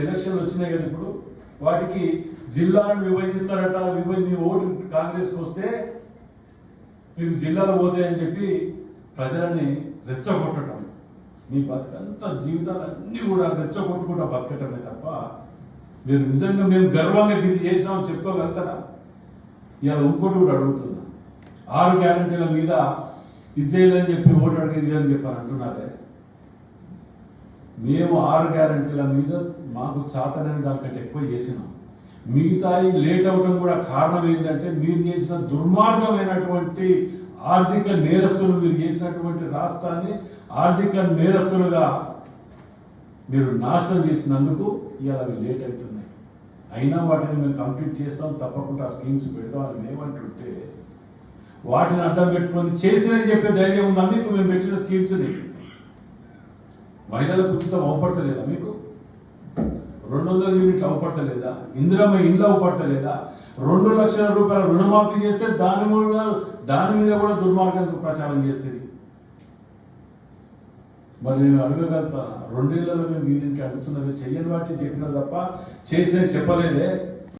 ఎలక్షన్లు వచ్చినాయి కదా ఇప్పుడు వాటికి జిల్లాలను విభజిస్తారట. మీ ఓటు కాంగ్రెస్కి వస్తే మీకు జిల్లాలు పోతాయని చెప్పి ప్రజలని రెచ్చగొట్టడం. మీ బతుకంతా జీవితాలన్నీ కూడా రెచ్చగొట్టుకుంటా బతకటమే తప్ప మీరు నిజంగా మేము గర్వంగా ఇది చేసినామని చెప్పుకోగలుగుతారా? ఇవాళ ఇంకోటి కూడా అడుగుతున్నా, 6 గ్యారంటీల మీద ఇది చేయాలని చెప్పి ఓటు అడిగేది అని చెప్పి అంటున్నారే. మేము 6 గ్యారంటీల మీద మాకు చాతనని దానికంటే ఎక్కువ చేసినాం. మిగతా లేట్ అవడం కూడా కారణం ఏంటంటే మీరు చేసిన దుర్మార్గమైనటువంటి ఆర్థిక నేరస్తులు, మీరు చేసినటువంటి రాష్ట్రాన్ని ఆర్థిక నేరస్తులుగా మీరు నాశనం చేసినందుకు ఇవాళ అవి లేట్ అవుతున్నాయి. అయినా వాటిని మేము కంప్లీట్ చేస్తాం, తప్పకుండా స్కీమ్స్ పెడతామని మేమంటుంటే వాటిని అడ్డం పెట్టుకొని చేసినని చెప్పే ధైర్యం ఉందా మీకు? మేము పెట్టిన స్కీమ్స్ని మహిళలకు ఉచితం అవపడతలేదా? మీకు 200 యూనిట్లు అవపడతలేదా? ఇందిరమ్మ ఇండ్లు అవపడతలేదా? 2 లక్షల రూపాయల రుణమాఫీ చేస్తే దాని మీద కూడా దుర్మార్గంగా ప్రచారం చేస్తుంది. మరి నేను అడగగలుగుతా, 2 ఏళ్లలో మేము దీనికి అడుగుతున్నది చెయ్యని వాటిని చెప్పినా తప్ప చేస్తే చెప్పలేదే.